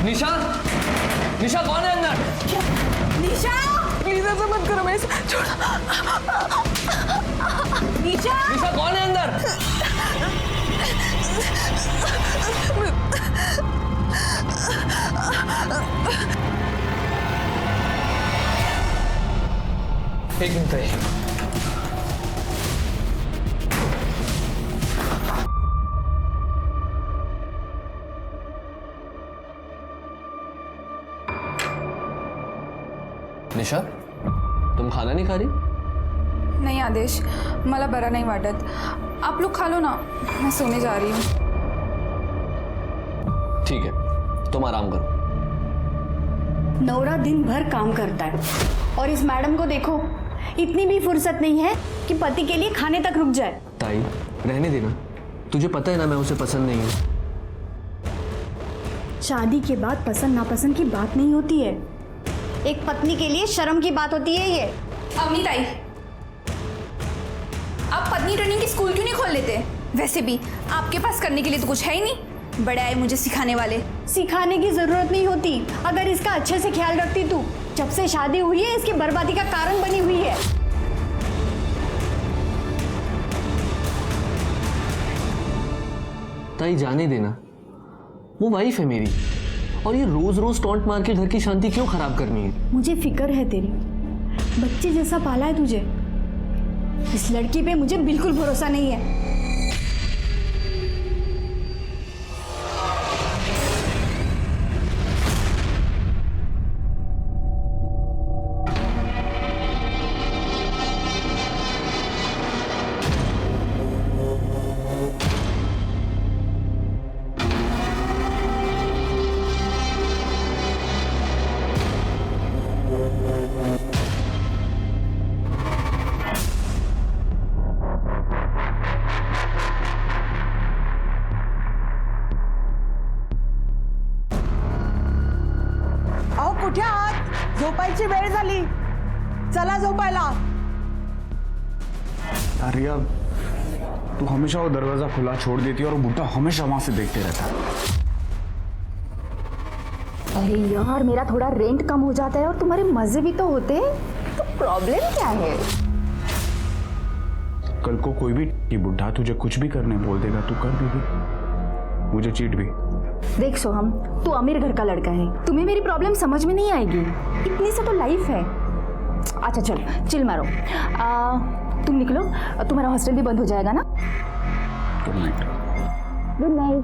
निशा, निशा कौन है अंदर? निशा प्लीज ऐसा मत करो, मैं छोड़। निशा, निशा कौन है अंदर? एक मिनट है। निशा, तुम खाना नहीं खा रही? नहीं आदेश, मला बरा नहीं वाटत। आप लोग खा लो ना, मैं सोने जा रही हूँ। ठीक है, तुम आराम करो। नौरा दिन भर काम करता है और इस मैडम को देखो, इतनी भी फुर्सत नहीं है कि पति के लिए खाने तक रुक जाए। ताई, रहने देना। तुझे पता है ना मैं उसे पसंद नहीं हूँ। शादी के बाद पसंद नापसंद की बात नहीं होती है, एक पत्नी के लिए शर्म की बात होती है ये। अवनी ताई, आप पत्नी ट्रेनिंग की स्कूल क्यों नहीं खोल लेते? वैसे भी आपके पास करने के लिए तो कुछ है ही नहीं, बड़े आए मुझे सिखाने वाले। सिखाने की जरूरत नहीं होती, अगर इसका अच्छे से ख्याल रखती तू। जब से शादी हुई है इसकी बर्बादी का कारण बनी हुई है। ताई जाने देना, वो वाइफ है मेरी, और ये रोज रोज टॉन्ट मार के घर की शांति क्यों खराब करनी है? मुझे फिक्र है तेरी, बच्चे जैसा पाला है तुझे। इस लड़की पे मुझे बिल्कुल भरोसा नहीं है। कुठे आहात? झोपायची वेळ झाली, चला झोपायला। आर्या, तू हमेशा वो दरवाजा खुला छोड़ देती है और बुड्ढा हमेशा वहां से देखते रहता है। अरे यार, मेरा थोड़ा रेंट कम हो जाता है और तुम्हारे मजे भी तो होते हैं, तो प्रॉब्लम क्या है? कल को कोई भी बुड्ढा तुझे कुछ भी करने बोल देगा, तू कर देगी, मुझे चीट भी। देख सोहम, तू अमीर घर का लड़का है, तुम्हें मेरी प्रॉब्लम समझ में नहीं आएगी। इतनी सा तो लाइफ है। अच्छा चल, चिल मारो। तुम निकलो, तुम्हारा हॉस्टल भी बंद हो जाएगा ना। Good night. Good night.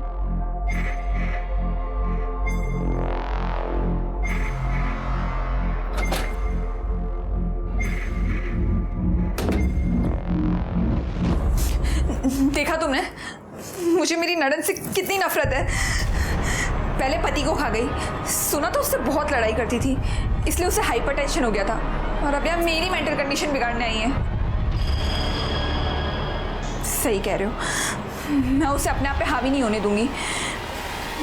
देखा तुमने, मुझे मेरी नड़न से कितनी नफरत है। पहले पति को खा गई, सुना तो उससे बहुत लड़ाई करती थी, इसलिए उसे हाइपरटेंशन हो गया था, और अब यार मेरी मेंटल कंडीशन बिगाड़ने आई है। सही कह रहे हो, मैं उसे अपने आप पे हावी नहीं होने दूंगी।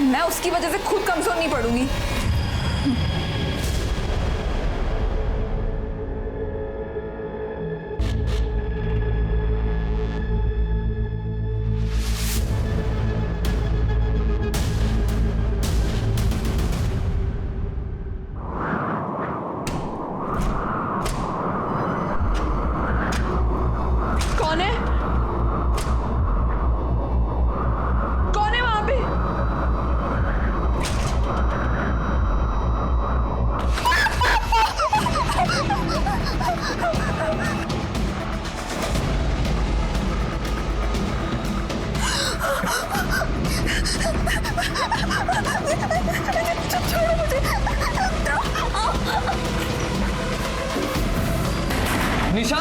मैं उसकी वजह से खुद कमजोर नहीं पड़ूंगी। निशा,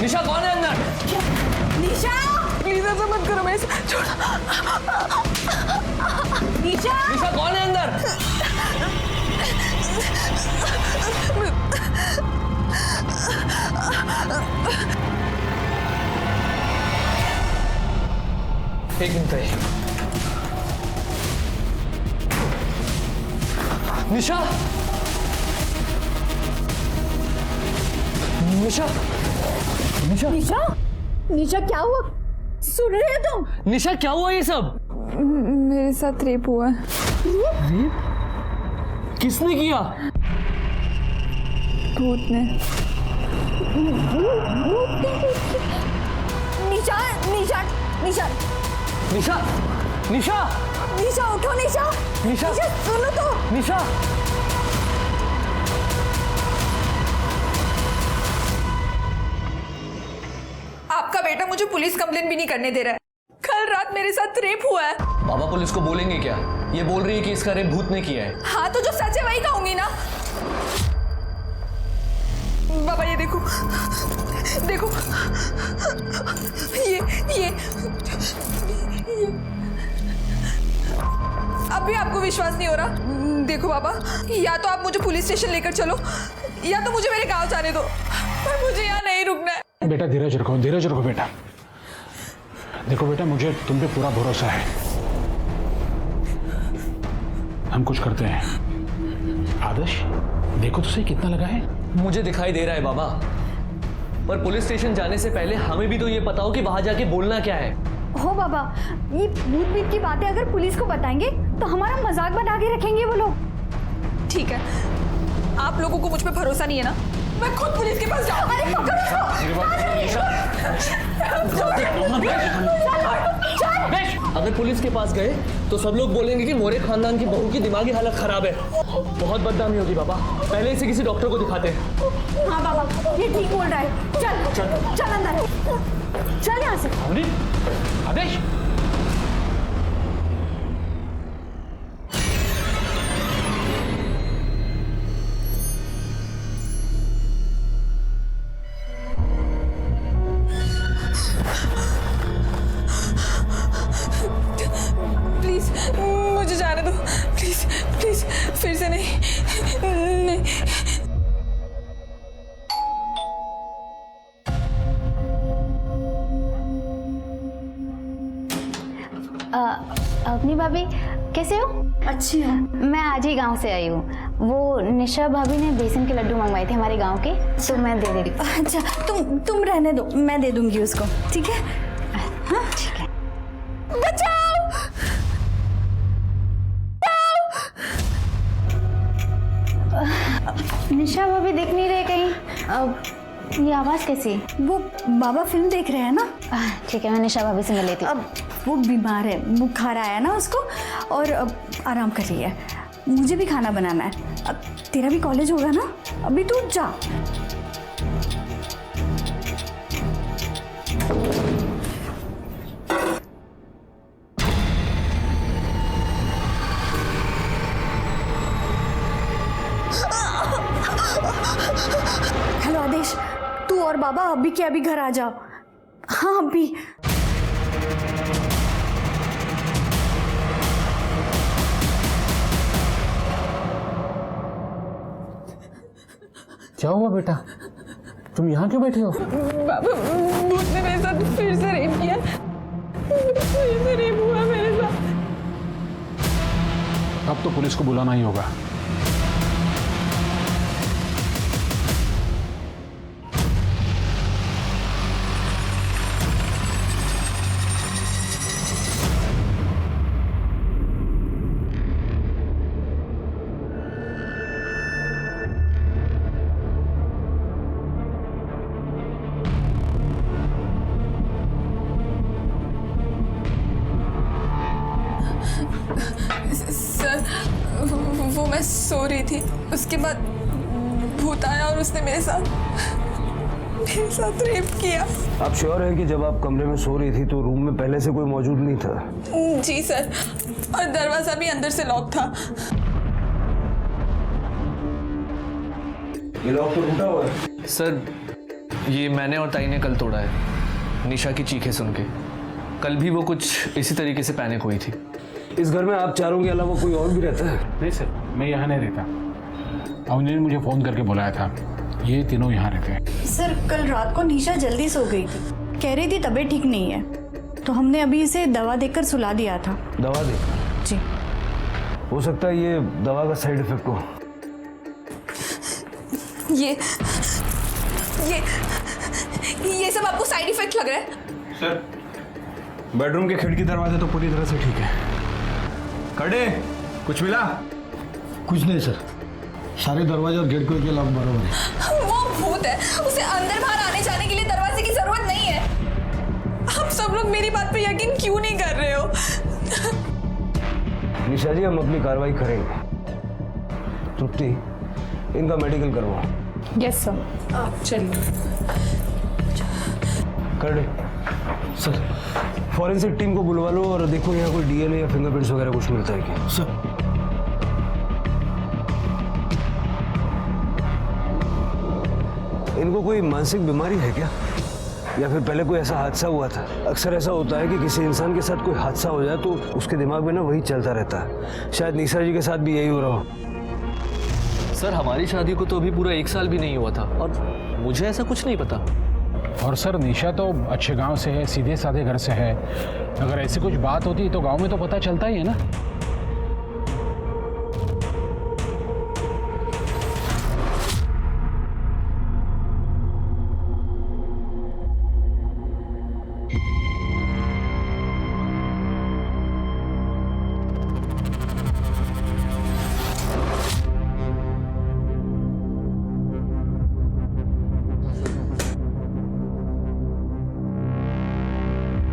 निशा कौन है अंदर? निशा प्लीज ऐसा मत करो, मैं छोड़। निशा, निशा कौन है अंदर? एक मिनट है। निशा, निशा, निशा, निशा, निशा क्या हुआ? सुन रहे हो तुम? निशा क्या हुआ ये सब? मेरे साथ रेप हुआ है। रेप? किसने किया? भूत ने। निशा निशा निशा निशा, निशा, निशा उठो निशा। निशा, सुनो तो। निशा। आपका बेटा मुझे पुलिस कंप्लेन भी नहीं करने दे रहा है। कल रात मेरे साथ रेप हुआ है। बाबा पुलिस को बोलेंगे क्या? ये बोल रही है कि इसका रेप भूत ने किया है। हाँ तो जो सच है वही कहूंगी ना। बाबा ये देखो, देखो ये अब भी आपको विश्वास नहीं हो रहा? देखो बाबा, या तो आप मुझे पुलिस स्टेशन लेकर चलो या तो मुझे मेरे गांव जाने दो, पर मुझे यहाँ नहीं रुकना है। बेटा धीरज रखो बेटा। देखो बेटा, मुझे तुम पे पूरा भरोसा है। हम कुछ करते हैं। आदर्श देखो तो सही कितना लगा है। मुझे दिखाई दे रहा है बाबा, पर पुलिस स्टेशन जाने से पहले हमें भी तो ये पता हो कि वहां जाके बोलना क्या है। हो बाबा, ये भूत भीत की बातें अगर पुलिस को बताएंगे तो हमारा मजाक बना के रखेंगे वो लोग। ठीक है, आप लोगों को मुझ पे भरोसा नहीं है ना? मैं खुद पुलिस के पास जाऊँ। अरे पकड़ो अगर पुलिस के पास गए तो सब लोग बोलेंगे कि मोरे खानदान की बहू की दिमागी हालत खराब है। बहुत बदनामी होगी बाबा। पहले इसे किसी डॉक्टर को दिखाते हैं। हाँ बाबा, ये ठीक बोल रहा है। चल अंदर, चल यहाँ से। आदेश प्लीज मुझे जाने दो, प्लीज प्लीज, फिर से नहीं। अपनी भाभी कैसे हो? अच्छी है। मैं आज ही गांव से आई हूँ। वो निशा भाभी ने बेसन के लड्डू मंगवाए थे हमारे गांव के, तो मैं दे दे रही हूँ। अच्छा तुम रहने दो, मैं दे दूंगी उसको। ठीक है? हाँ ठीक है। बचाओ। निशा भाभी दिख नहीं रहे कहीं। ये आवाज़ कैसी? वो बाबा फिल्म देख रहे हैं ना। ठीक है, मैं निशा भाभी से मिल लेती हूँ। अब वो बीमार है, बुखार आया ना उसको, और अब आराम कर रही है। मुझे भी खाना बनाना है। अब तेरा भी कॉलेज होगा ना, अभी तू जा। हेलो आदेश, तू और बाबा अभी के अभी घर आ जाओ। हाँ अभी। क्या हुआ बेटा? तुम यहाँ क्यों बैठे हो? बाबा भूत ने मेरे साथ फिर से रेप किया। फिर से रेप हुआ मेरे साथ। अब तो पुलिस को बुलाना ही होगा। सर वो मैं सो रही थी, उसके बाद भूत आया और उसने मेरे साथ रेप किया। आप श्योर है कि जब आप कमरे में सो रही थी तो रूम में पहले से कोई मौजूद नहीं था? जी सर, और दरवाजा भी अंदर से लॉक था। ये लॉक तो टूटा हुआ है। सर ये मैंने और ताई ने कल तोड़ा है, निशा की चीखें सुन के। कल भी वो कुछ इसी तरीके से पैनिक हुई थी। इस घर में आप चारों के अलावा कोई और भी रहता है? नहीं सर, मैं यहाँ नहीं रहता। अवनी ने मुझे फ़ोन करके बुलाया था, ये तीनों यहाँ रहते हैं। सर कल रात को निशा जल्दी सो गई थी, कह रही थी तबीयत ठीक नहीं है, तो हमने अभी इसे दवा देकर सुला दिया था। दवा देकर? जी। हो सकता है ये दवा का साइड इफेक्ट हो। ये सब आपको साइड इफेक्ट लग रहा है? सर बेडरूम के खिड़की दरवाजे तो पूरी तरह से ठीक है। कड़े कुछ मिला? कुछ नहीं सर, सारे दरवाजे और गेट के लॉक बराबर है। वो भूत है, उसे अंदर बाहर आने जाने के लिए दरवाजे की जरूरत नहीं है। आप सब लोग मेरी बात पे यकीन क्यों नहीं कर रहे हो? निशा जी, हम अपनी कार्रवाई करेंगे। तृप्ति, इनका मेडिकल करवाओ। Yes sir. चलिए कर दे सर। फॉरेंसिक टीम को बुलवा लो और देखो यहाँ कोई डीएनए या फिंगरप्रिंट्स वगैरह कुछ मिलता है क्या। सर इनको कोई मानसिक बीमारी है क्या, या फिर पहले कोई ऐसा हादसा हुआ था? अक्सर ऐसा होता है कि किसी इंसान के साथ कोई हादसा हो जाए तो उसके दिमाग में ना वही चलता रहता है। शायद निशा जी के साथ भी यही हो रहा हो। सर हमारी शादी को तो अभी पूरा 1 साल भी नहीं हुआ था और मुझे ऐसा कुछ नहीं पता। और सर निशा तो अच्छे गांव से है, सीधे साधे घर से है। अगर ऐसी कुछ बात होती तो गांव में तो पता चलता ही है ना।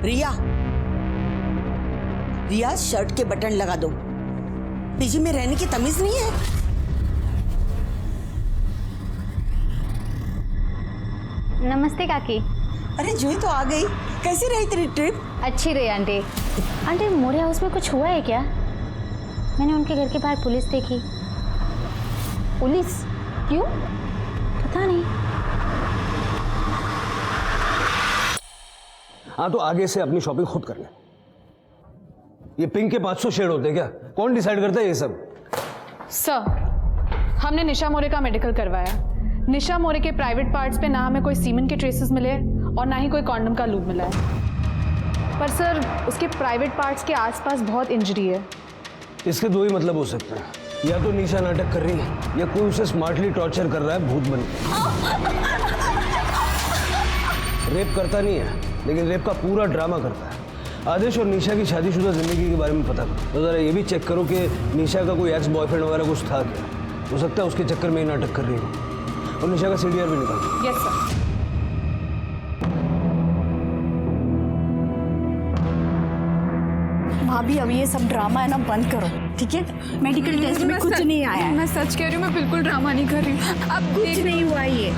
रिया, रिया शर्ट के बटन लगा दो। पीजी में रहने की तमीज नहीं है। नमस्ते काकी। अरे जूही तो आ गई। कैसी रही तेरी ट्रिप? अच्छी रही आंटी। आंटी मोरे हाउस में कुछ हुआ है क्या? मैंने उनके घर के बाहर पुलिस देखी। पुलिस? क्यों? पता नहीं। हाँ, तो आगे से अपनी शॉपिंग खुद कर ले। ये पिंक के 500 शेड होते हैं क्या? कौन डिसाइड करता है ये सब? सर, हमने निशा मोरे का मेडिकल करवाया। निशा मोरे के प्राइवेट पार्ट्स पे ना हमें कोई सीमेंट के ट्रेसेस मिले और ना ही कोई कॉन्डम का लूप मिला है। पर सर उसके प्राइवेट पार्ट्स के आसपास बहुत इंजरी है। इसके 2 ही मतलब हो सकते हैं, या तो निशा नाटक कर रही है या कोई उसे स्मार्टली टॉर्चर कर रहा है भूत बन के। रेप करता नहीं है, लेकिन रेप का पूरा ड्रामा करता है। आदेश और निशा की शादीशुदा जिंदगी के बारे में पता करो, तो जरा ये भी चेक करो कि निशा का कोई एक्स बॉयफ्रेंड वगैरह कुछ था क्या। हो सकता है उसके चक्कर में ही नाटक कर रही हो। और निशा का सीडीआर भी निकालो। Yes sir. भाभी अब ये सब ड्रामा है ना बंद करो, ठीक है? मेडिकल टेस्ट में कुछ नहीं आया है। मैं सच कह रही हूँ, मैं बिल्कुल ड्रामा नहीं कर रही हूँ। अब कुछ नहीं हुआ ये।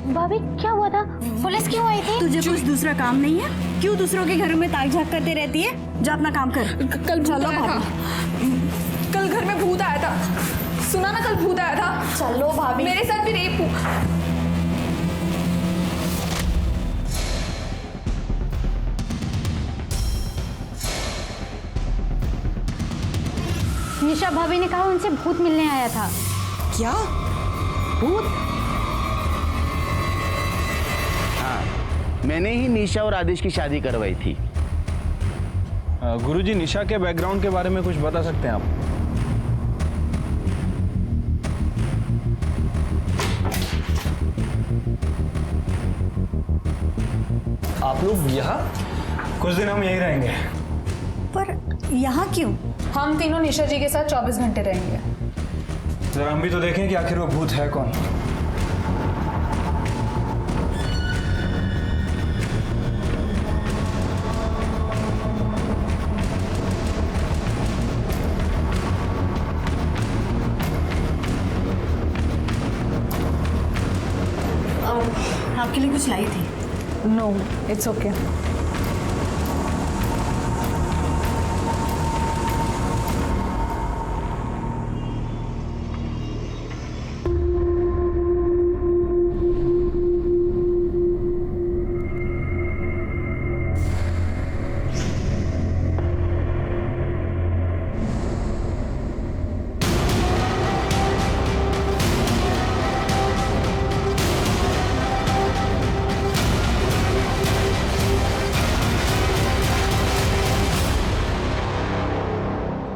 भाभी क्या हुआ था? पुलिस क्यों आई थी? तुझे कुछ दूसरा काम नहीं है? क्यों दूसरों के घरों में ताक झाक करते रहती है? जा अपना काम कर। कल भूत आया था। कल घर में भूत आया था। सुना ना, कल भूत आया था। चलो भाभी। मेरे साथ भी रेप हुआ। निशा भाभी ने कहा उनसे भूत मिलने आया था। क्या भूत? हाँ, मैंने ही निशा और आदेश की शादी करवाई थी। गुरुजी, निशा के बैकग्राउंड के बारे में कुछ बता सकते हैं आप? आप लोग यहाँ? कुछ दिन हम यहीं रहेंगे। पर यहाँ क्यों? हम तीनों निशा जी के साथ 24 घंटे रहेंगे। जरा हम भी तो देखें कि आखिर वो भूत है कौन। आपके लिए कुछ लाई थी। No, it's okay.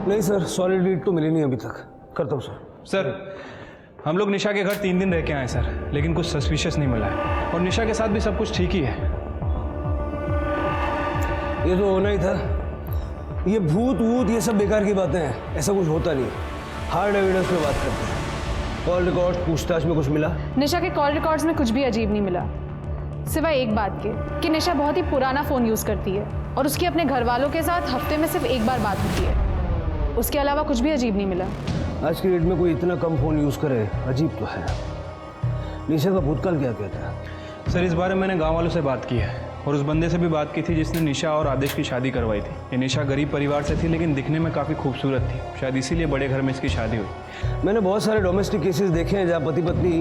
नहीं सर, सॉलिड लीड तो मिली नहीं अभी तक। करता हूँ सर। सर, हम लोग निशा के घर 3 दिन रह के आए सर, लेकिन कुछ सस्पिशियस नहीं मिला है और निशा के साथ भी सब कुछ ठीक ही है। ये तो होना ही था। ये भूत वूत ये सब बेकार की बातें हैं, ऐसा कुछ होता नहीं। हार्ड एविडेंस पे बात करते हैं। कॉल रिकॉर्ड पूछताछ में कुछ मिला? निशा के कॉल रिकॉर्ड्स में कुछ भी अजीब नहीं मिला, सिवाय एक बात के कि निशा बहुत ही पुराना फ़ोन यूज़ करती है और उसकी अपने घर वालों के साथ हफ्ते में सिर्फ एक बार बात होती है। उसके अलावा कुछ भी अजीब नहीं मिला। आज की डेट में कोई इतना कम फ़ोन यूज़ करे, अजीब तो है। निशा का भूतकाल क्या कहता है? सर इस बारे में मैंने गांव वालों से बात की है और उस बंदे से भी बात की थी जिसने निशा और आदेश की शादी करवाई थी। ये निशा गरीब परिवार से थी लेकिन दिखने में काफ़ी खूबसूरत थी, शायद इसीलिए बड़े घर में इसकी शादी हुई। मैंने बहुत सारे डोमेस्टिक केसेस देखे हैं जहाँ पति पत्नी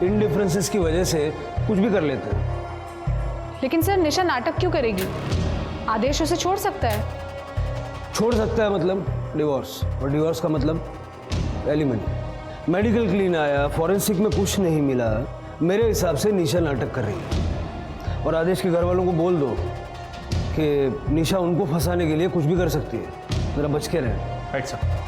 इन डिफरेंसेस की वजह से कुछ भी कर लेते हैं। लेकिन सर निशा नाटक क्यों करेगी? आदेश उसे छोड़ सकता है। छोड़ सकता है मतलब डिवोर्स, और डिवोर्स का मतलब एलिमेंट। मेडिकल क्लीन आया, फॉरेंसिक में कुछ नहीं मिला। मेरे हिसाब से निशा नाटक कर रही है और आदेश के घर वालों को बोल दो कि निशा उनको फंसाने के लिए कुछ भी कर सकती है, जरा बच के रहें। Right sir.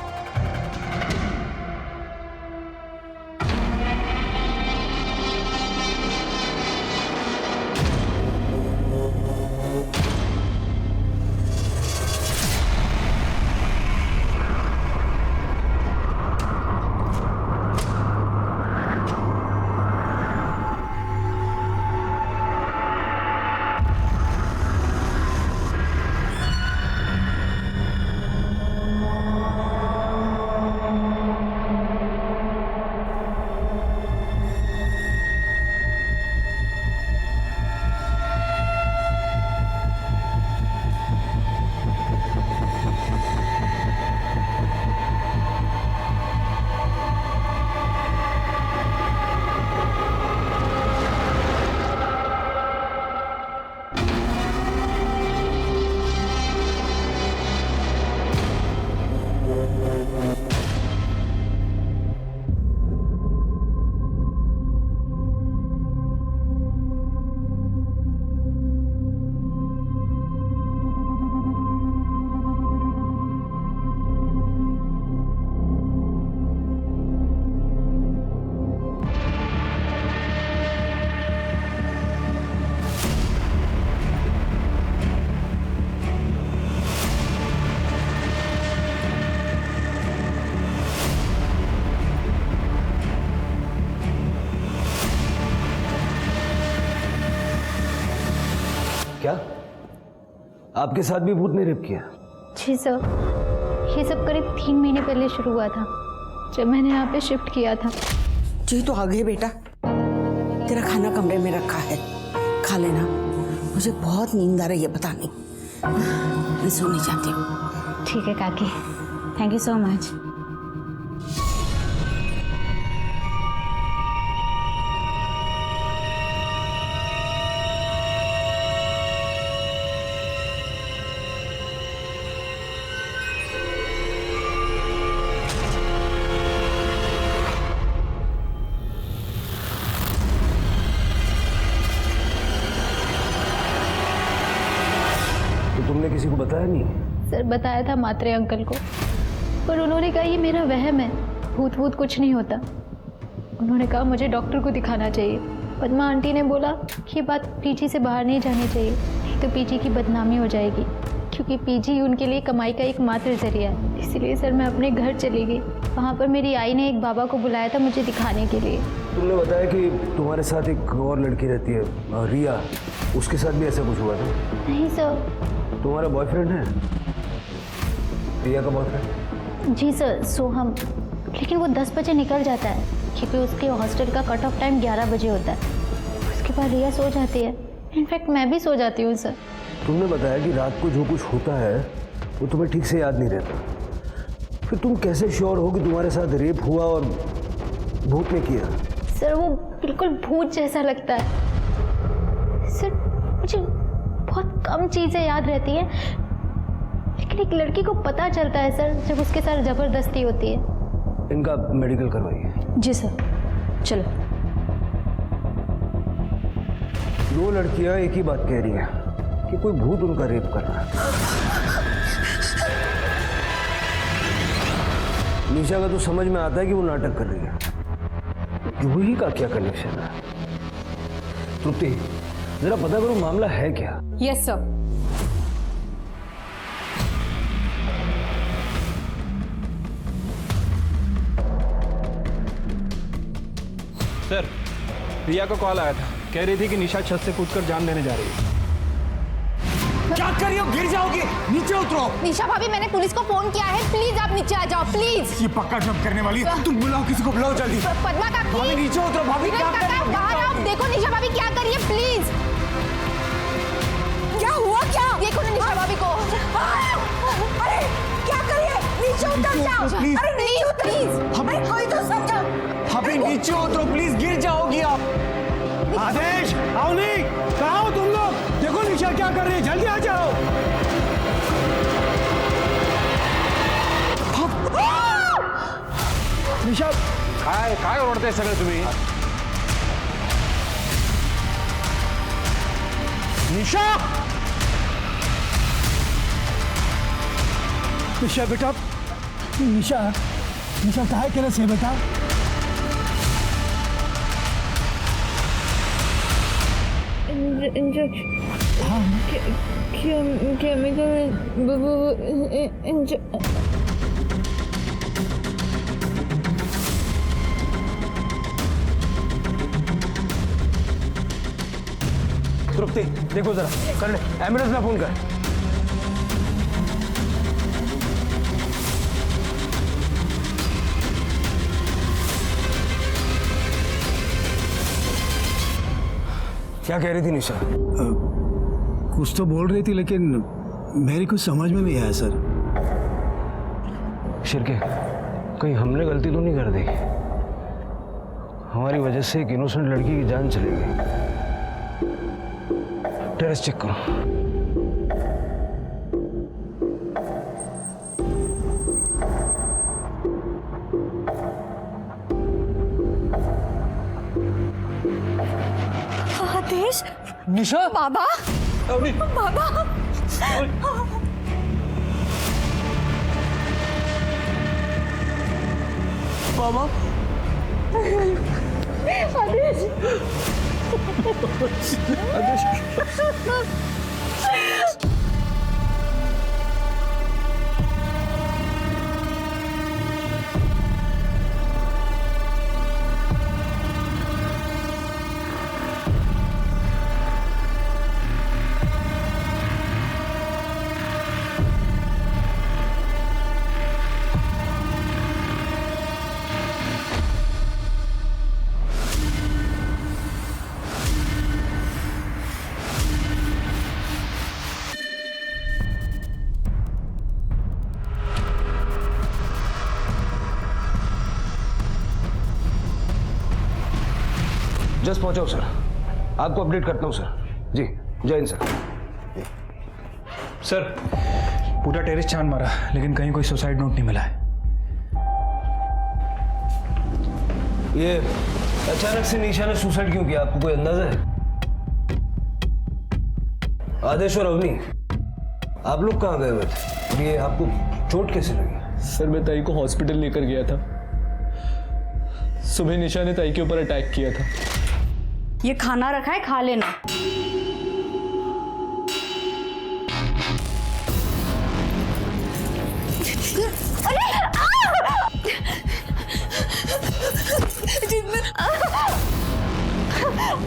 क्या आपके साथ भी भूत ने रेप किया? जी सर, ये सब करीब 3 महीने पहले शुरू हुआ था जब मैंने यहाँ पे शिफ्ट किया था। जी तो आ गए बेटा, तेरा खाना कमरे में रखा है, खा लेना। मुझे बहुत नींद आ रही है, पता नहीं, मैं सोने जाती हूँ। ठीक है काकी, थैंक यू सो मच। तुमने किसी को बताया नहीं? सर बताया था मात्रे अंकल को, पर उन्होंने कहा ये मेरा वहम है, भूत भूत कुछ नहीं होता। उन्होंने कहा मुझे डॉक्टर को दिखाना चाहिए। पद्मा आंटी ने बोला कि ये बात पीजी से बाहर नहीं जानी चाहिए, नहीं तो पीजी की बदनामी हो जाएगी, क्योंकि पीजी उनके लिए कमाई का एकमात्र जरिया है। इसलिए सर मैं अपने घर चली गई। वहाँ पर मेरी आई ने एक बाबा को बुलाया था मुझे दिखाने के लिए। तुमने बताया कि तुम्हारे साथ एक और लड़की रहती है, रिया, उसके साथ भी ऐसा कुछ हुआ था? नहीं सर। तुम्हारा बॉयफ्रेंड है? रिया का बॉयफ्रेंड? जी सर, सोहम, लेकिन वो 10 बजे निकल जाता है क्योंकि उसके हॉस्टल का कट ऑफ टाइम 11 बजे होता है। उसके बाद रिया सो जाती है, इनफैक्ट मैं भी सो जाती हूँ सर। तुमने बताया कि रात को जो कुछ होता है वो तुम्हें ठीक से याद नहीं रहता, फिर तुम कैसे श्योर हो कि तुम्हारे साथ रेप हुआ और भूत ने किया? सर वो बिल्कुल भूत जैसा लगता है सर। मुझे बहुत कम चीज़ें याद रहती हैं, लेकिन एक लड़की को पता चलता है सर जब उसके साथ ज़बरदस्ती होती है। इनका मेडिकल करवाइए। जी सर, चलो। 2 लड़कियां एक ही बात कह रही हैं कि कोई भूत उनका रेप कर रहा है। निशा का तो समझ में आता है कि वो नाटक कर रही है, जूही का क्या कनेक्शन है? तृप्ति, जरा पता करो मामला है क्या? Yes sir. सर, रिया को कॉल आया था, कह रही थी कि निशा छत से कूदकर जान देने जा रही है। क्या कर रही हो? गिर जाओगी, नीचे उतरो। निशा भाभी, मैंने पुलिस को फोन किया है, प्लीज आप नीचे आ जाओ, प्लीज। ये पक्का जब करने वाली है। तुम बुलाओ, किसी को बुलाओ जल्दी। पद्मा काकी, भाभी नीचे उतरो। भाभी क्या कर रही हो? बाहर आओ, देखो निशा भाभी क्या कर रही है, प्लीज। क्या हुआ क्या? देखो ना निशा भाभी को। अरे क्या करिए? नीचे उतर जाओ। प्लीज। अरे नीचे उतर प्लीज। अरे कोई तो समझो। भाभी नीचे उतरो प्लीज, गिर जाओगी आप। आदेश, अवनी, कहाँ हो तुम लोग? देखो निशा क्या कर रही है, जल्दी आ जाओ। निशा, काय ओरडते सगळे तुम्ही? निशा, निशा बेटा, निशा, निशा काय केलं से बेटा? तृप्ति, देखो जरा, कर ले, एम्बुलेंस ना फोन कर। क्या कह रही थी निशा? कुछ तो बोल रही थी लेकिन मेरी कुछ समझ में नहीं आया सर। शिरके, कहीं हमने गलती तो नहीं कर दी? हमारी वजह से एक इनोसेंट लड़की की जान चली गई। टेरेस चेक करो। आदेश, निशा, बाबा, अवनी, बाबा। बाबा, आदेश, आदेश, जस्ट पहुंचा हूं सर, आपको अपडेट करता हूं सर। जी, जय हिंद सर। सर, पूरा टेरेस छान मारा लेकिन कहीं कोई सुसाइड नोट नहीं मिला है। ये अचानक से निशा ने सुसाइड क्यों किया, आपको कोई अंदाजा है? आदेश और अवनी, आप लोग कहाँ गए हुए थे? और ये आपको चोट कैसे लगी? सर मैं ताई को हॉस्पिटल लेकर गया था। सुबह निशा ने ताई के ऊपर अटैक किया था। ये खाना रखा है, खा लेना।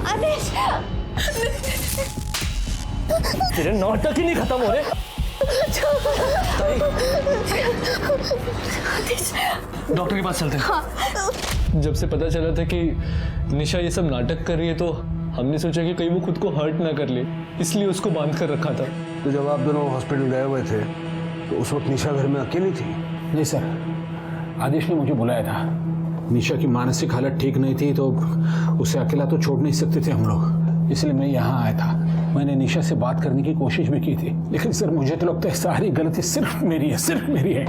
आदेश, तेरे नाटक ही नहीं खत्म हो रहे। डॉक्टर के पास चलते हैं। जब से पता चला था कि निशा ये सब नाटक कर रही है तो हमने सोचा कि कहीं वो खुद को हर्ट ना कर ले, इसलिए उसको बांध कर रखा था। तो जब आप दोनों हॉस्पिटल गए हुए थे तो उस वक्त निशा घर में अकेली थी? नहीं सर, आदेश ने मुझे बुलाया था। निशा की मानसिक हालत ठीक नहीं थी तो उसे अकेला तो छोड़ नहीं सकते थे हम लोग, इसलिए मैं यहाँ आया था। मैंने निशा से बात करने की कोशिश भी की थी, लेकिन सर मुझे तो लगता है सारी गलती सिर्फ मेरी है, सिर्फ मेरी है।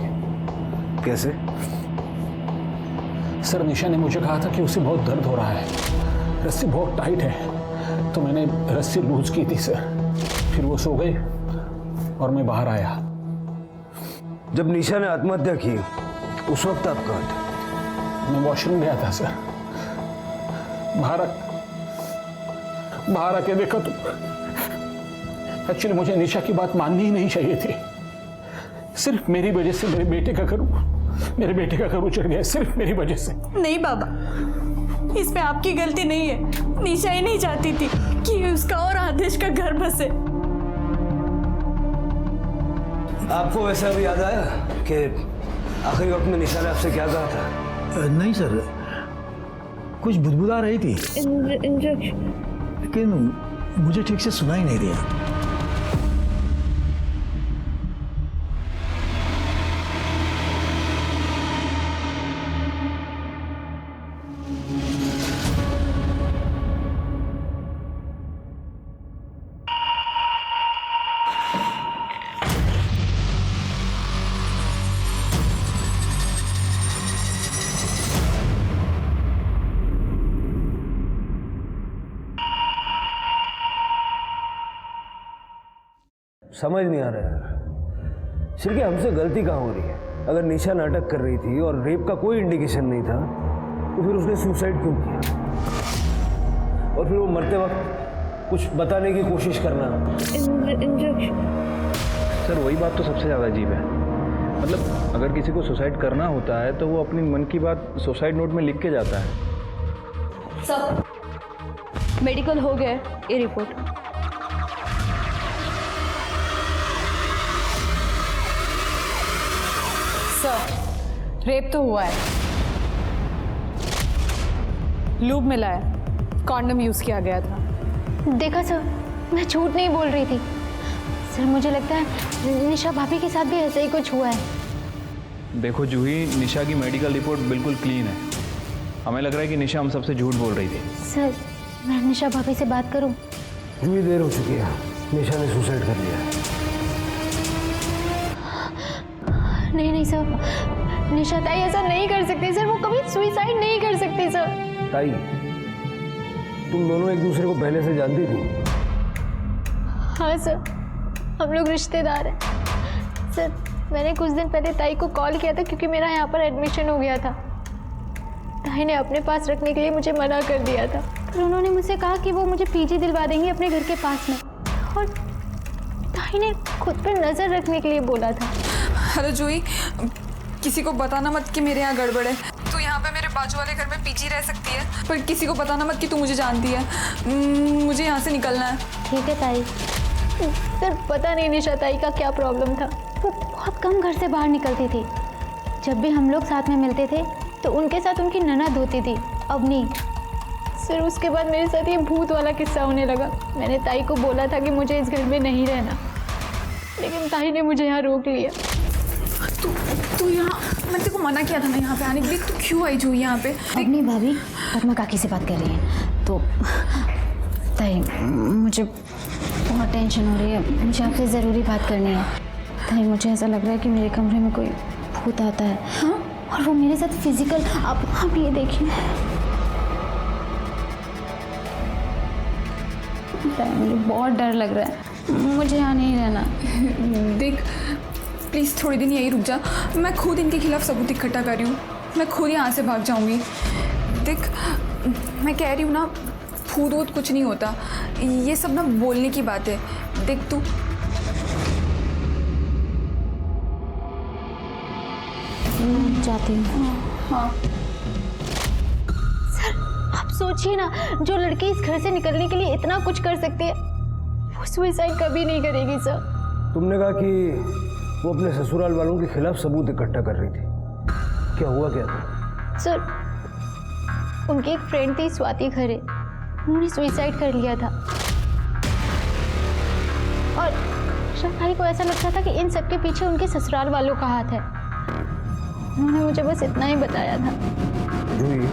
कैसे? सर, निशा ने मुझे कहा था कि उसे बहुत दर्द हो रहा है, रस्सी बहुत टाइट है, तो मैंने रस्सी लूज की थी सर। फिर वो सो गई और मैं बाहर आया। जब निशा ने आत्महत्या की उस वक्त आप कहाँ थे? मैं वॉशरूम गया था सर। बाहर आके देखा तो एक्चुअली मुझे निशा की बात माननी ही नहीं चाहिए थी। सिर्फ मेरी वजह से मेरे बेटे का घर मेरे बेटे का घर उजड़ गया सिर्फ मेरी वजह से। नहीं बाबा, इसमें आपकी गलती नहीं है। निशा ही नहीं चाहती थी कि उसका और आदेश का घर बसे। आपको वैसे अभी याद आया कि आखिरी वक्त में निशा ने आपसे क्या कहा था? नहीं सर, कुछ बुदबुदा रही थी लेकिन मुझे ठीक से सुना ही नहीं दिया। समझ नहीं आ रहा यार, सिर्फ हमसे गलती कहाँ हो रही है? अगर निशा नाटक कर रही थी और रेप का कोई इंडिकेशन नहीं था तो फिर उसने सुसाइड क्यों किया? और फिर वो मरते वक्त कुछ बताने की कोशिश करना। सर वही बात तो सबसे ज़्यादा अजीब है। मतलब अगर किसी को सुसाइड करना होता है तो वो अपनी मन की बात सुसाइड नोट में लिख के जाता है। सब मेडिकल हो गया, ये रिपोर्ट। सर, रेप तो हुआ है, लूब मिला है, कॉन्डम यूज किया गया था। देखा सर, मैं झूठ नहीं बोल रही थी। सर मुझे लगता है निशा भाभी के साथ भी ऐसा ही कुछ हुआ है। देखो जूही, निशा की मेडिकल रिपोर्ट बिल्कुल क्लीन है। हमें लग रहा है कि निशा हम सबसे झूठ बोल रही थी। सर मैं निशा भाभी से बात करूं? जूही, देर हो चुकी है, निशा ने सुसाइड कर लिया है। नहीं सर, निशा ताई ऐसा नहीं कर सकती सर, वो कभी सुसाइड नहीं कर सकती सर। ताई, तुम दोनों एक दूसरे को पहले से जानती थी? हाँ सर, हम लोग रिश्तेदार हैं। सर मैंने कुछ दिन पहले ताई को कॉल किया था क्योंकि मेरा यहाँ पर एडमिशन हो गया था। ताई ने अपने पास रखने के लिए मुझे मना कर दिया था, पर उन्होंने मुझसे कहा कि वो मुझे पीजी दिलवा देंगी अपने घर के पास में, और ताई ने खुद पर नज़र रखने के लिए बोला था। हेलो जूही, किसी को बताना मत कि मेरे यहाँ गड़बड़ है। तू यहाँ पे मेरे बाजू वाले घर में पीजी रह सकती है, पर किसी को बताना मत कि तू मुझे जानती है। मुझे यहाँ से निकलना है। ठीक है ताई। सर पता नहीं निशा ताई का क्या प्रॉब्लम था, वो बहुत कम घर से बाहर निकलती थी। जब भी हम लोग साथ में मिलते थे तो उनके साथ उनकी ननद होती थी, अब नहीं। सर उसके बाद मेरे साथ ये भूत वाला किस्सा होने लगा। मैंने ताई को बोला था कि मुझे इस घर में नहीं रहना, लेकिन ताई ने मुझे यहाँ रोक लिया। तू यहाँ, मैंने तेरे को मना किया था ना यहाँ पे आने के लिए, तू क्यों आई जूही यहाँ पे? अपनी भाभी पद्मा काकी से बात कर रही है। तो ताई मुझे बहुत टेंशन हो रही है, मुझे आपसे ज़रूरी बात करनी है। ताई मुझे ऐसा लग रहा है कि मेरे कमरे में कोई भूत आता है। हाँ? और वो मेरे साथ फिजिकल, आप ये देखिए। मुझे बहुत डर लग रहा है, मुझे यहाँ नहीं रहना। देख प्लीज़ थोड़े दिन यहीं रुक जा, मैं खुद इनके खिलाफ सबूत इकट्ठा कर रही हूँ, मैं खुद यहाँ से भाग जाऊँगी। देख मैं कह रही हूँ ना, भूत वूत कुछ नहीं होता, ये सब ना बोलने की बात है। देख तू जाती हूँ। हाँ सर आप सोचिए ना, जो लड़की इस घर से निकलने के लिए इतना कुछ कर सकती है वो सुसाइड कभी नहीं करेगी। सर तुमने कहा कि वो अपने ससुराल वालों के खिलाफ सबूत इकट्ठा कर रही थी, क्या हुआ क्या था? सर उनकी एक फ्रेंड थी स्वाति खरे, उन्होंने सुसाइड कर लिया था, और शताई को ऐसा लगता था कि इन सब के पीछे उनके ससुराल वालों का हाथ है। उन्होंने मुझे बस इतना ही बताया था। जूही,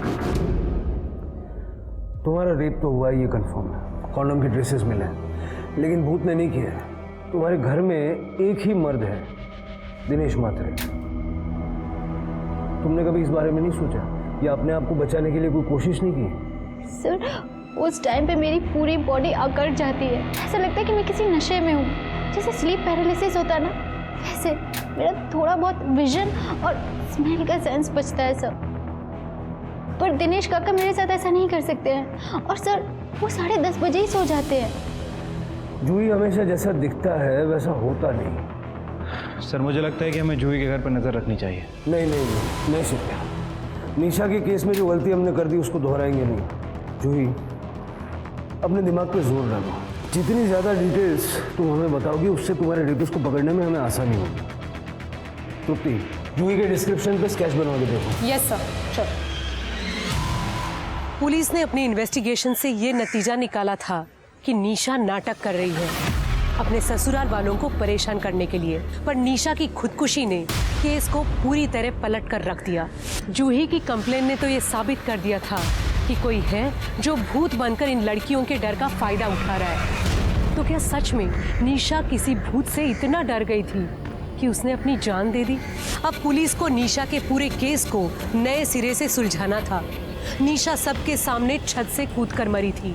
तुम्हारा रेप तो हुआ ये कंफर्म है, कॉन्डम के ड्रेसेस मिले हैं, लेकिन भूत ने नहीं किया है। तुम्हारे घर में एक ही मर्द है, दिनेश मात्रे। तुमने कभी इस बारे में नहीं सोचा या अपने आप को बचाने के लिए कोई कोशिश नहीं की? सर उस टाइम पे मेरी पूरी बॉडी अकड़ जाती है, ऐसा लगता है कि मैं किसी नशे में हूँ। जैसे स्लीप पैरालिसिस होता है ना, वैसे मेरा थोड़ा बहुत विजन और स्मेल का सेंस बचता है सर। पर दिनेश काका मेरे साथ ऐसा नहीं कर सकते हैं, और सर वो 10:30 बजे ही सो जाते हैं। जूही, हमेशा जैसा दिखता है वैसा होता नहीं। सर मुझे लगता है कि हमें जूही के घर पर नज़र रखनी चाहिए। नहीं शिव। निशा के केस में जो गलती हमने कर दी उसको दोहराएंगे नहीं। जूही, अपने दिमाग पे जोर डालो। जितनी ज़्यादा डिटेल्स तुम हमें बताओगी उससे तुम्हारे रेपिस्ट को पकड़ने में हमें आसानी होगी। तृप्ति, जूही के डिस्क्रिप्शन पे स्केच बनवा के देखो। यस सर, चलो। पुलिस ने अपनी इन्वेस्टिगेशन से ये नतीजा निकाला था कि निशा नाटक कर रही है अपने ससुराल वालों को परेशान करने के लिए, पर निशा की खुदकुशी ने केस को पूरी तरह पलट कर रख दिया। जूही की कंप्लेन ने तो ये साबित कर दिया था कि कोई है जो भूत बनकर इन लड़कियों के डर का फायदा उठा रहा है। तो क्या सच में निशा किसी भूत से इतना डर गई थी कि उसने अपनी जान दे दी? अब पुलिस को निशा के पूरे केस को नए सिरे से सुलझाना था। निशा सबके सामने छत से कूदकर मरी थी,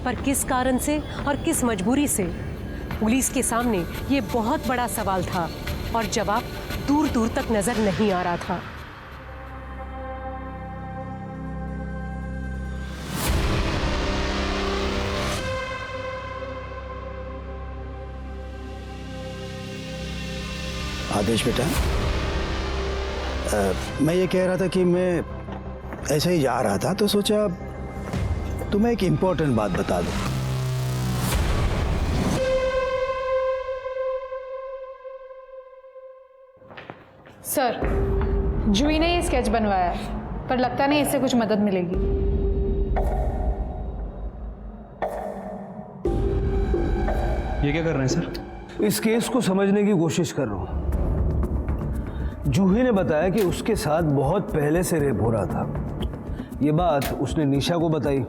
पर किस कारण से और किस मजबूरी से? पुलिस के सामने ये बहुत बड़ा सवाल था और जवाब दूर दूर तक नजर नहीं आ रहा था। आदेश बेटा, मैं ये कह रहा था कि मैं ऐसे ही जा रहा था तो सोचा तुम्हें एक इम्पोर्टेंट बात बता दूं। सर, जूही ने ये स्केच बनवाया है, पर लगता नहीं इससे कुछ मदद मिलेगी। ये क्या कर रहे हैं सर? इस केस को समझने की कोशिश कर रहा हूं। जूही ने बताया कि उसके साथ बहुत पहले से रेप हो रहा था। ये बात उसने निशा को बताई।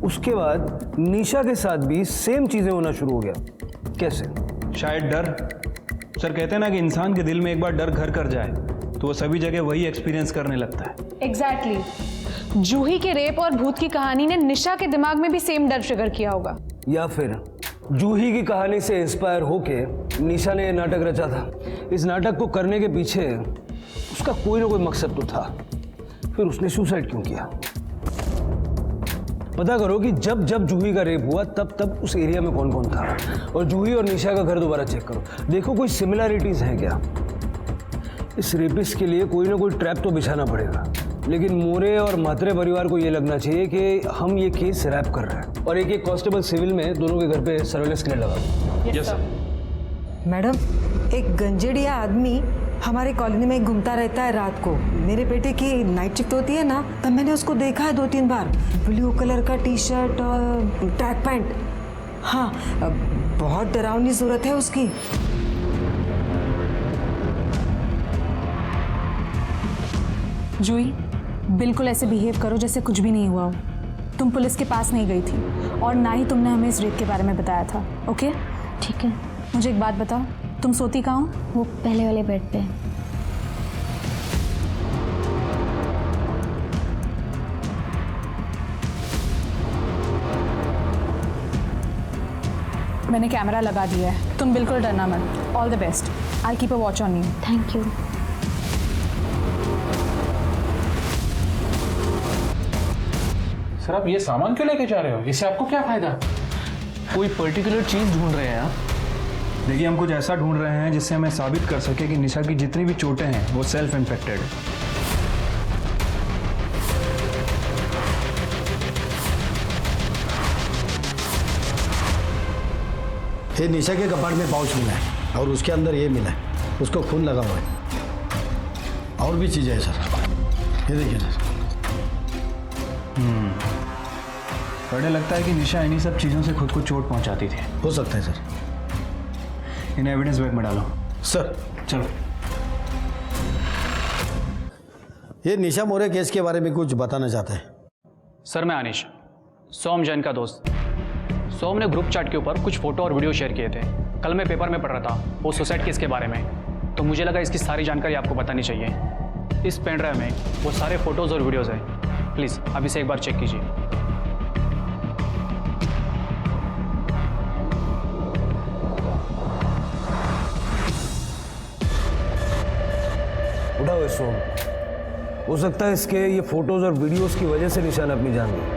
उसके बाद निशा के साथ भी सेम चीजें होना शुरू हो गया। कैसे? शायद डर। सर कहते हैं ना कि इंसान के दिल में एक बार डर घर कर जाए तो वो सभी जगह वही एक्सपीरियंस करने लगता है। एग्जैक्टली। जूही के रेप और भूत की कहानी ने निशा के दिमाग में भी सेम डर ट्रिगर किया होगा। या फिर जूही की कहानी से इंस्पायर होके निशा ने यह नाटक रचा था। इस नाटक को करने के पीछे उसका कोई ना कोई मकसद तो था। फिर उसने सुसाइड क्यों किया? पता करो कि जब जब जूही का रेप हुआ तब तब उस एरिया में कौन कौन था, और जूही और निशा का घर दोबारा चेक करो। देखो कोई सिमिलैरिटीज हैं क्या। इस रेपिस्ट के लिए कोई ना कोई ट्रैप तो बिछाना पड़ेगा, लेकिन मोरे और मात्रे परिवार को यह लगना चाहिए कि हम ये केस रैप कर रहे हैं। और एक कांस्टेबल सिविल में दोनों के घर पे सर्वेलेंस के लिए लगा दो। Yes sir. मैडम, एक गंजेड़िया आदमी हमारे कॉलोनी में घूमता रहता है रात को। मेरे बेटे की नाइट शिफ्ट होती है ना, तब मैंने उसको देखा है 2-3 बार। ब्लू कलर का टी शर्ट और ट्रैक पैंट। हाँ, बहुत डरावनी सूरत है उसकी। जूही, बिल्कुल ऐसे बिहेव करो जैसे कुछ भी नहीं हुआ हो। तुम पुलिस के पास नहीं गई थी और ना ही तुमने हमें इस रेप के बारे में बताया था। ओके? ठीक है। मुझे एक बात बताओ, तुम सोती कहाँ हो? वो पहले वाले बेड पे। मैंने कैमरा लगा दिया है, तुम बिल्कुल डरना मत। All the best. I keep a watch on you. Thank you. Sir आप ये सामान क्यों लेके जा रहे हो? इससे आपको क्या फायदा? कोई पर्टिकुलर चीज ढूंढ रहे हैं आप? देखिए, हम कुछ ऐसा ढूंढ रहे हैं जिससे हमें साबित कर सके कि निशा की जितनी भी चोटें हैं वो सेल्फ इन्फेक्टेड है। ये निशा के कपाट में पाउच मिला है और उसके अंदर ये मिला है, उसको खून लगा हुआ है। और भी चीज़ें हैं सर, ये देखिए सर। बड़े लगता है कि निशा इन्हीं सब चीज़ों से खुद को चोट पहुंचाती थी। हो सकता है सर। इन्हें एविडेंस बैग में डालो। सर चलो। ये निशा मोरे केस के बारे में कुछ बताना चाहता है। सर मैं अनिश, सोम जैन का दोस्त। सोम ने ग्रुप चैट के ऊपर कुछ फोटो और वीडियो शेयर किए थे। कल मैं पेपर में पढ़ रहा था वो सुसाइड केस के बारे में, तो मुझे लगा इसकी सारी जानकारी आपको बतानी चाहिए। इस पेन ड्राइव में वो सारे फोटोज़ और वीडियोज़ हैं। प्लीज़ आप इसे एक बार चेक कीजिए। उठा हुए सोम, हो सकता है इसके ये फोटोज और वीडियोस की वजह से निशा ने अपनी जान दी।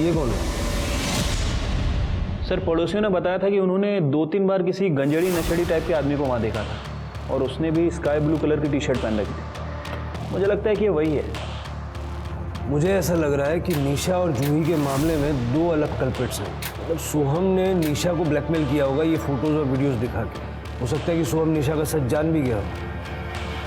ये कौन है? सर पड़ोसियों ने बताया था कि उन्होंने 2-3 बार किसी गंजेड़ी नशेड़ी टाइप के आदमी को वहाँ देखा था और उसने भी स्काई ब्लू कलर की टी शर्ट पहन रखी थी। मुझे लगता है कि ये वही है। मुझे ऐसा लग रहा है कि निशा और जूही के मामले में 2 अलग कल्प्रिट्स हैं। मतलब सोहम ने निशा को ब्लैकमेल किया होगा ये फोटोज और वीडियोस दिखा के। हो सकता है कि सोहम निशा का सच जान भी गया हो।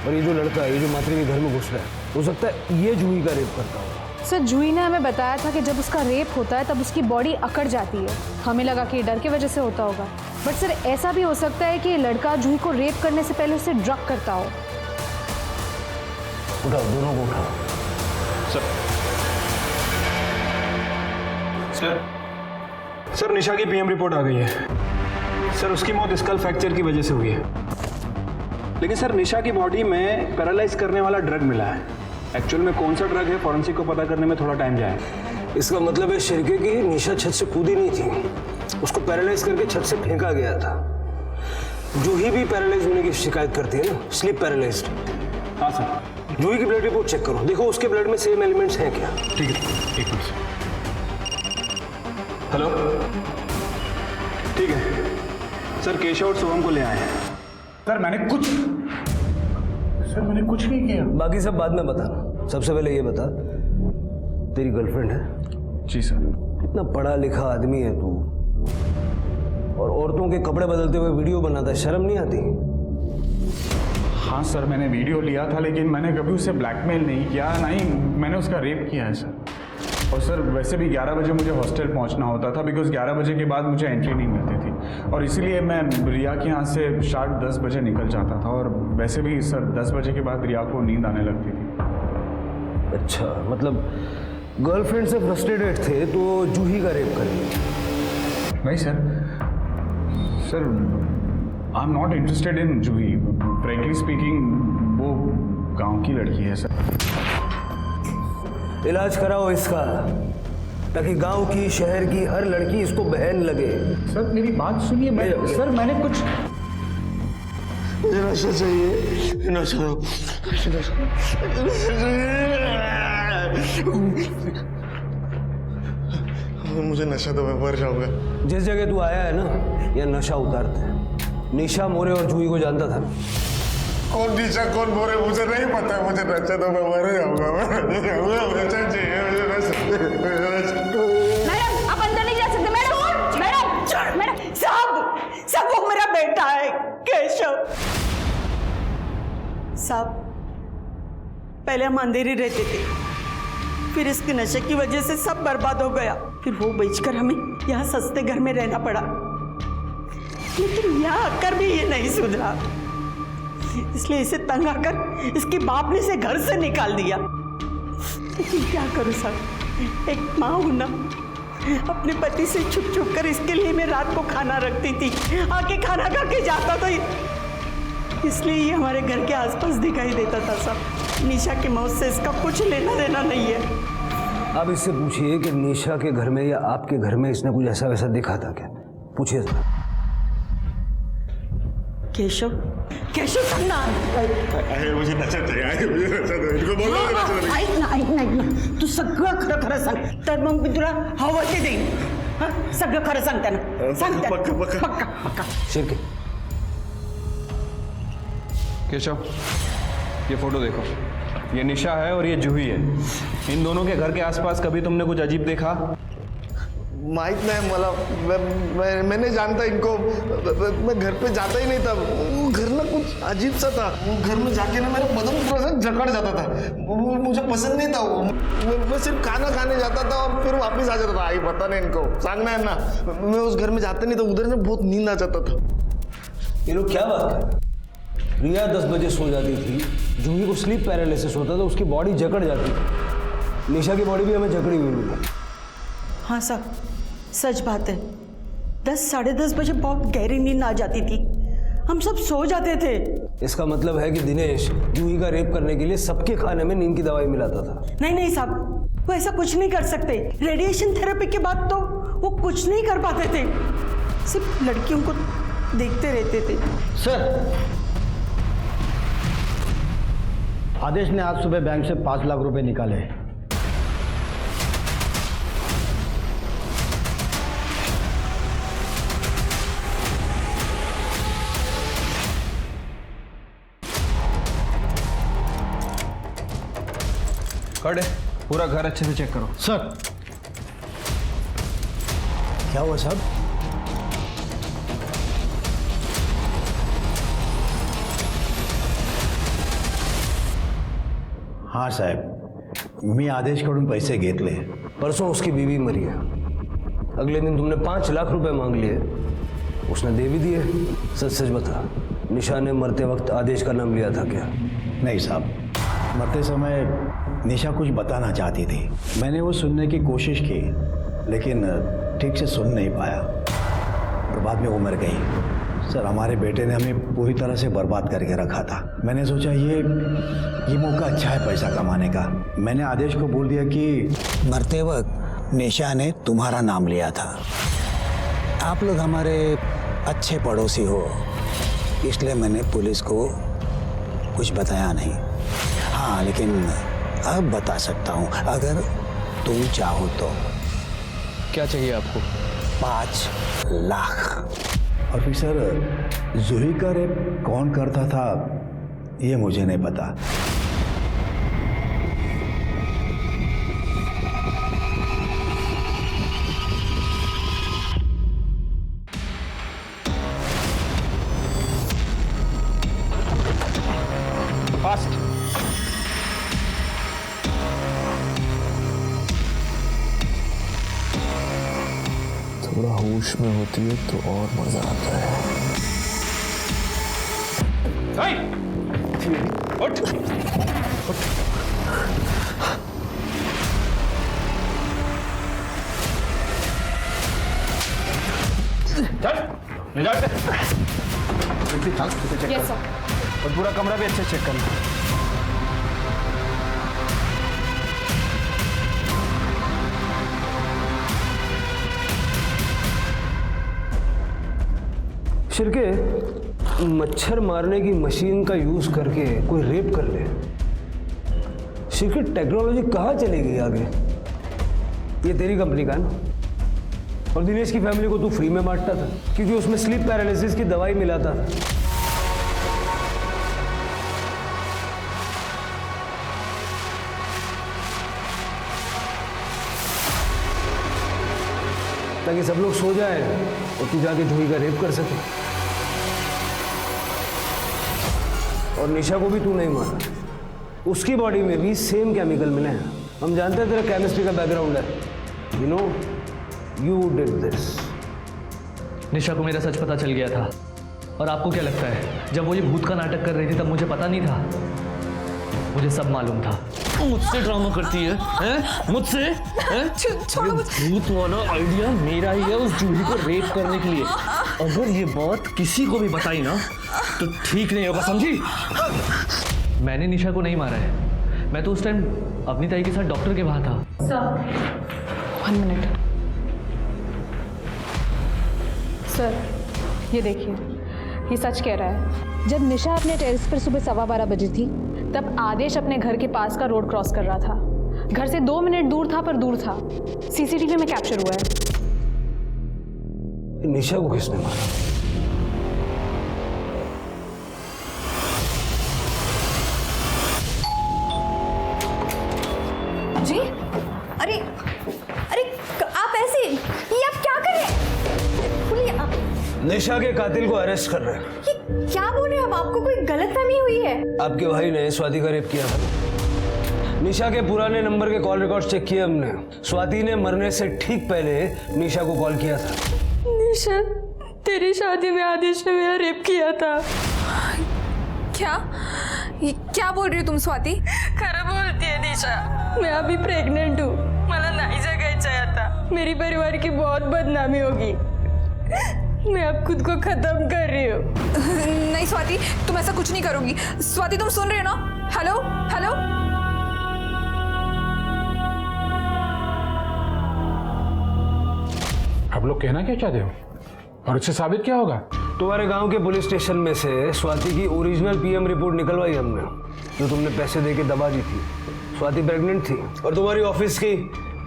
और ये जो लड़का है, ये जो मात्री के घर में घुस रहा है, हो सकता है ये जूही का रेप करता होगा। सर जूही ने हमें बताया था कि जब उसका रेप होता है तब उसकी बॉडी अकड़ जाती है। हमें लगा कि डर की वजह से होता होगा, बट सर ऐसा भी हो सकता है कि ये लड़का जूही को रेप करने से पहले उसे ड्रग करता हो। उठाओ, दोनों को उठाओ। सर निशा की पीएम रिपोर्ट आ गई है। सर उसकी मौत स्कल फ्रैक्चर की वजह से हुई है, लेकिन सर निशा की बॉडी में पैरालाइज करने वाला ड्रग मिला है। एक्चुअल में कौन सा ड्रग है फॉरेंसिक को पता करने में थोड़ा टाइम जाएगा। इसका मतलब है शिरके की निशा छत से कूदी नहीं थी, उसको पैरालाइज करके छत से फेंका गया था। जूही भी पैरालाइज होने की शिकायत करती है ना, स्लीप पैरालाइज्ड। हाँ सर। जूही की ब्लड रिपोर्ट चेक करो, देखो उसके ब्लड में सेम एलिमेंट्स हैं क्या। ठीक है, एक मिनट। हेलो, ठीक है सर, केशव और सोहम को ले आए हैं। सर मैंने कुछ नहीं किया। बाकी सब बाद में बताना। सबसे पहले ये बता, तेरी गर्लफ्रेंड है? जी सर। इतना पढ़ा लिखा आदमी है तू, और औरतों के कपड़े बदलते हुए वीडियो बनाता है, शर्म नहीं आती? हाँ सर, मैंने वीडियो लिया था, लेकिन मैंने कभी उसे ब्लैकमेल नहीं किया, ना ही मैंने उसका रेप किया है सर। और सर वैसे भी 11 बजे मुझे हॉस्टल पहुंचना होता था, बिकॉज 11 बजे के बाद मुझे एंट्री नहीं मिलती थी, और इसीलिए मैं रिया के यहाँ से शार्प 10 बजे निकल जाता था। और वैसे भी सर 10 बजे के बाद रिया को नींद आने लगती थी। अच्छा, मतलब गर्लफ्रेंड से फ्रस्ट्रेटेड थे तो जूही का रेप कर दिया? नहीं sir, I am not interested in Juhi. Frankly speaking वो गांव की लड़की है सर। इलाज कराओ इसका, ताकि गांव की शहर की हर लड़की इसको बहन लगे। सर मेरी बात सुनिए। सर मैंने कुछ, मुझे नशा चाहिए, नशा। मुझे नशा तो मैं मर जाऊंगा। जिस जगह तू आया है ना, यह नशा उतारते हैं। निशा मोरे और जूही को जानता था? कौन निशा कौन मोरे मुझे नहीं पता। मुझे नशा तो मैं मर जाऊंगा। नशा चाहिए मुझे। मैडम आप अंदर नहीं जा सकते। मैडम सब वो मेरा बेटा है केशव। साहब पहले हम अंधेरे रहते थे, फिर इसके नशे की वजह से सब बर्बाद हो गया। फिर वो बेचकर हमें यहाँ सस्ते घर में रहना पड़ा, लेकिन यहाँ आकर भी ये नहीं सुधरा। इसलिए इसे तंग आकर इसके बाप ने इसे घर से निकाल दिया। लेकिन क्या करूं साहब, एक माँ हूं ना, अपने पति से छुप छुप कर इसके लिए मैं रात को खाना रखती थी, आके खाना खा के जाता था। इसलिए ये हमारे घर के आसपास दिखाई देता था साहब। निशा की मौत से इसका कुछ लेना देना नहीं है। अब इससे पूछिए कि निशा के घर में या आपके घर में इसने कुछ ऐसा वैसा देखा था क्या? पूछिए जरा। केशव ना, मुझे नशा चाहिए, मुझे नशा दो। इनको बोलो ऐक ना, तू सगळं खरं खरं सांग, तर मग मी तुला हवं ते देईन। सगळं खरं सांगते ना, सांगते पक्का। शिरके, केशव ये फोटो देखो, ये निशा है और ये जूही है। इन दोनों के घर के आसपास कभी तुमने कुछ अजीब देखा? माहित नहीं मला। मैंने जानता इनको, मैं घर पे जाता ही नहीं था। वो घर ना कुछ अजीब सा था। वो घर में जाके ना मेरा बदन थोड़ा सा जकड़ जाता था। वो मुझे पसंद नहीं था। वो मैं सिर्फ खाना खाने जाता था और फिर वापस आ जाता था। आई पता नहीं इनको, सांगना है ना। मैं उस घर में जाता नहीं था, उधर ना बहुत नींद आ जाता था। ये लोग क्या बात कर? रिया 10 बजे सो जाती थी, जूही को स्लीप पैरालिसिस होता था, उसकी बॉडी जकड़ जाती थी। निशा की बॉडी भी हमें जकड़ी हुई मिली। हाँ साहब, सच बात है। 10 साढ़े 10 बजे बहुत गहरी नींद आ जाती थी, हम सब सो जाते थे। इसका मतलब है कि दिनेश जूही का रेप करने के लिए सबके खाने में नींद की दवाई मिलाता था। नहीं साहब, वो ऐसा कुछ नहीं कर सकते। रेडिएशन थेरेपी के बाद तो वो कुछ नहीं कर पाते थे, सिर्फ लड़कियों को देखते रहते थे। सर, आदेश ने आज सुबह बैंक से 5 लाख रुपए निकाले। पढ़े, पूरा घर अच्छे से चेक करो। सर क्या हुआ साहब? हाँ साहेब, मी आदेशकडून पैसे घेतले। परसों उसकी बीवी मरी है। अगले दिन तुमने 5 लाख रुपए मांग लिए, उसने दे भी दिए। सच सच बता, निशा ने मरते वक्त आदेश का नाम लिया था क्या? नहीं साहब, मरते समय निशा कुछ बताना चाहती थी। मैंने वो सुनने की कोशिश की, लेकिन ठीक से सुन नहीं पाया और बाद में वो मर गई। सर, हमारे बेटे ने हमें पूरी तरह से बर्बाद करके रखा था। मैंने सोचा ये मौका अच्छा है पैसा कमाने का। मैंने आदेश को बोल दिया कि मरते वक्त निशा ने तुम्हारा नाम लिया था। आप लोग हमारे अच्छे पड़ोसी हो, इसलिए मैंने पुलिस को कुछ बताया नहीं। हाँ, लेकिन अब बता सकता हूँ अगर तुम चाहो तो। क्या चाहिए आपको? 5 लाख। और फिर सर, जूही का रेप कौन करता था ये मुझे नहीं पता। फास्ट। थोड़ा होश में होती है तो और मजा आता है। उठ, उठ। चल, यस सर। और पूरा कमरा भी अच्छे से चेक करना। शिरके, मच्छर मारने की मशीन का यूज करके कोई रेप कर ले, शिरके टेक्नोलॉजी कहाँ चलेगी आगे? ये तेरी कंपनी का है ना? और दिनेश की फैमिली को तू फ्री में बांटता था क्योंकि उसमें स्लीप पैरालिसिस की दवाई मिलाता था। ताकि सब लोग सो जाए और तू जाके जूही का रेप कर सके। और निशा को भी तू नहीं मारा, उसकी बॉडी में भी सेम केमिकल मिले हैं। हम जानते हैं तेरा केमिस्ट्री का बैकग्राउंड है। You know, you did this. Nisha को मेरा सच पता चल गया था। और आपको क्या लगता है, जब वो ये भूत का नाटक कर रही थी तब मुझे पता नहीं था? मुझे सब मालूम था। मुझसे ड्रामा करती है, हैं? मुझसे? हैं? भूत वाला आइडिया मेरा ही है उस जूही को रेप करने के लिए। अगर ये बात किसी को भी बताई ना तो ठीक नहीं होगा, समझी? मैंने निशा को नहीं मारा है। मैं तो उस टाइम अपनी ताई के साथ डॉक्टर के वहां था। Sir 1 minute. सर ये देखिए, ये सच कह रहा है। जब निशा अपने टेरेस पर सुबह 12:15 बजे थी, तब आदेश अपने घर के पास का रोड क्रॉस कर रहा था। घर से 2 मिनट दूर था, पर दूर था। सीसीटीवी में कैप्चर हुआ है। निशा को किसने मारा? जी? अरे अरे आप ऐसे, ये आप क्या कर रहे हैं? बोलिए आप। निशा के कातिल को अरेस्ट कर रहे हैं। ये क्या बोल रहे हैं आप? आपको कोई गलतफहमी हुई है? आपके भाई ने स्वाति का रेप किया था। निशा के पुराने नंबर के कॉल रिकॉर्ड चेक किए हमने। स्वाति ने मरने से ठीक पहले निशा को कॉल किया था। निशा, तेरी शादी में आदेश ने मेरा रेप किया था। क्या? ये क्या बोल रही हो तुम स्वाति? खरं बोलती है निशा, मैं अभी प्रेग्नेंट हूँ। मला नहीं जगायचं है आता। मेरी परिवार की बहुत बदनामी होगी। मैं अब खुद को खत्म कर रही हूँ। नहीं स्वाति, तुम ऐसा कुछ नहीं करोगी। स्वाति, तुम सुन रहे हो ना? Hello hello. आप लोग कहना क्या चाहते हो और उससे साबित क्या होगा? तुम्हारे गांव के पुलिस स्टेशन में से स्वाति की ओरिजिनल पीएम रिपोर्ट निकलवाई हमने, जो तुमने पैसे देके दबा दी थी। स्वाति प्रेग्नेंट थी और तुम्हारी ऑफिस की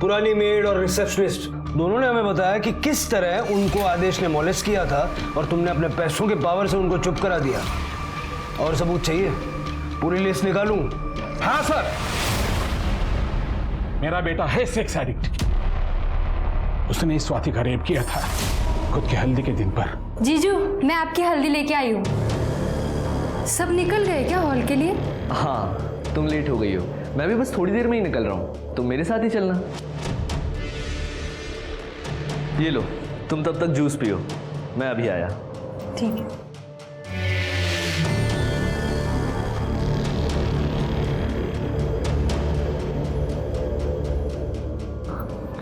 पुरानी मेड और रिसेप्शनिस्ट दोनों ने हमें बताया कि किस तरह उनको आदेश ने मॉलेस्ट किया था और तुमने अपने पैसों के पावर से उनको चुप करा दिया। और सबूत चाहिए? पूरी लिस्ट निकालूं? हाँ सर। मेरा बेटा है सेक्स एडिक्ट। उसने इस स्वाति का रेप किया था खुद की हल्दी के दिन पर। जीजू, मैं आपकी हल्दी लेके आई हूँ। सब निकल गए क्या हॉल के लिए? हाँ, तुम लेट हो गई हो। मैं भी बस थोड़ी देर में ही निकल रहा हूँ, तुम मेरे साथ ही चलना। ये लो, तुम तब तक जूस पियो, मैं अभी आया। ठीक है।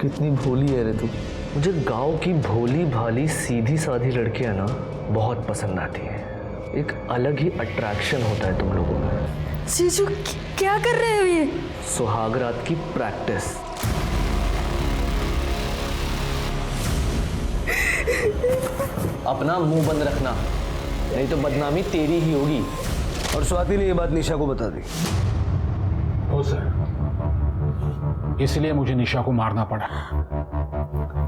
कितनी भोली है रे तू। मुझे गांव की भोली भाली सीधी साधी लड़कियां ना बहुत पसंद आती हैं। एक अलग ही अट्रैक्शन होता है तुम लोगों में। जीजू क्या कर रहे हो ये? सुहागरात की प्रैक्टिस। अपना मुंह बंद रखना, नहीं तो बदनामी तेरी ही होगी। और स्वाति ने ये बात निशा को बता दी। हो सर, इसलिए मुझे निशा को मारना पड़ा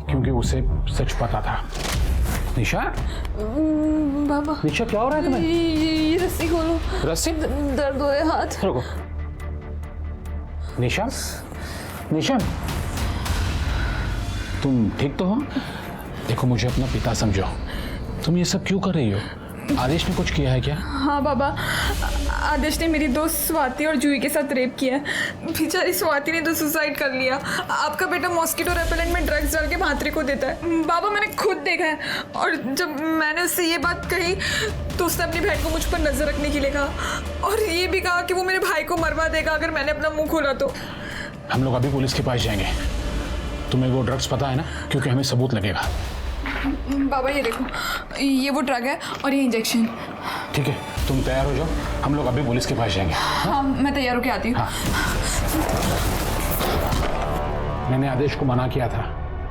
क्योंकि उसे सच पता था। निशा, बाबा, निशा क्या हो रहा है तुम्हें? ये रस्सी खोलो। रस्सी? दर्द हो रहे हाथ। रुको। निशा, निशा, तुम ठीक तो हो? देखो, मुझे अपना पिता समझो। तुम ये सब क्यों कर रही हो? आदेश ने कुछ किया है क्या? हाँ बाबा, आदेश ने मेरी दोस्त स्वाति और जूही के साथ रेप किया है। बेचारी स्वाति ने तो सुसाइड कर लिया। आपका बेटा मॉस्किटो रेपेलेंट में ड्रग्स डाल के भांत्रे को देता है। बाबा, मैंने खुद देखा है। और जब मैंने उससे ये बात कही तो उसने अपनी बहन को मुझ पर नजर रखने के लिए कहा और ये भी कहा कि वो मेरे भाई को मरवा देगा अगर मैंने अपना मुंह खोला तो। हम लोग अभी पुलिस के पास जाएंगे। तुम्हें वो ड्रग्स पता है ना? क्योंकि हमें सबूत लगेगा। बाबा ये देखो, ये वो ड्रग है और ये इंजेक्शन। ठीक है, तुम तैयार हो जाओ, हम लोग अभी पुलिस के पास जाएंगे। हाँ, मैं तैयार होके आती हूँ। हाँ। मैंने आदेश को मना किया था,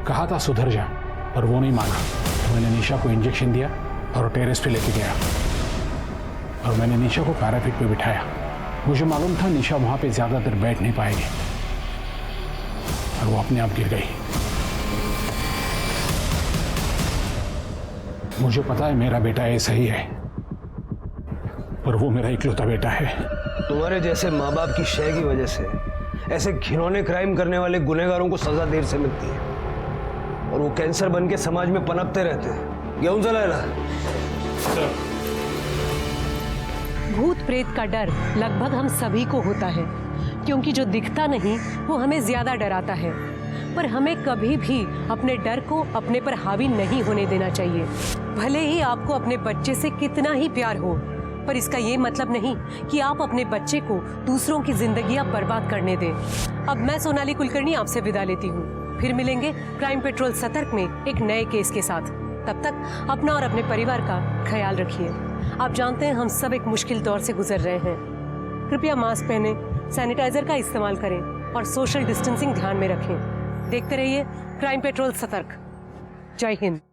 कहा था सुधर जा, पर वो नहीं माना। तो मैंने निशा को इंजेक्शन दिया और टेरेस पे लेके गया और मैंने निशा को पैराफिट पे बिठाया। मुझे मालूम था निशा वहां पे ज्यादा देर बैठ नहीं पाएगी और वो अपने आप गिर गई। मुझे पता है मेरा बेटा ऐसा ही है, पर वो मेरा इकलौता बेटा है। तुम्हारे जैसे माँ बाप की शय की वजह से ऐसे घिनौने क्राइम करने वाले गुनहगारों को सजा देर से मिलती है और वो कैंसर बन के समाज में पनपते रहते हैं। गेहूं जलाएगा। भूत प्रेत का डर लगभग हम सभी को होता है, क्योंकि जो दिखता नहीं वो हमें ज्यादा डराता है। पर हमें कभी भी अपने डर को अपने पर हावी नहीं होने देना चाहिए। भले ही आपको अपने बच्चे से कितना ही प्यार हो, पर इसका ये मतलब नहीं कि आप अपने बच्चे को दूसरों की जिंदगियां बर्बाद करने दें। अब मैं सोनाली कुलकर्णी आपसे विदा लेती हूँ। फिर मिलेंगे क्राइम पेट्रोल सतर्क में एक नए केस के साथ। तब तक अपना और अपने परिवार का ख्याल रखिए। आप जानते हैं हम सब एक मुश्किल दौर से गुजर रहे हैं। कृपया मास्क पहने, सैनिटाइजर का इस्तेमाल करें और सोशल डिस्टेंसिंग ध्यान में रखें। देखते रहिए क्राइम पेट्रोल सतर्क। जय हिंद।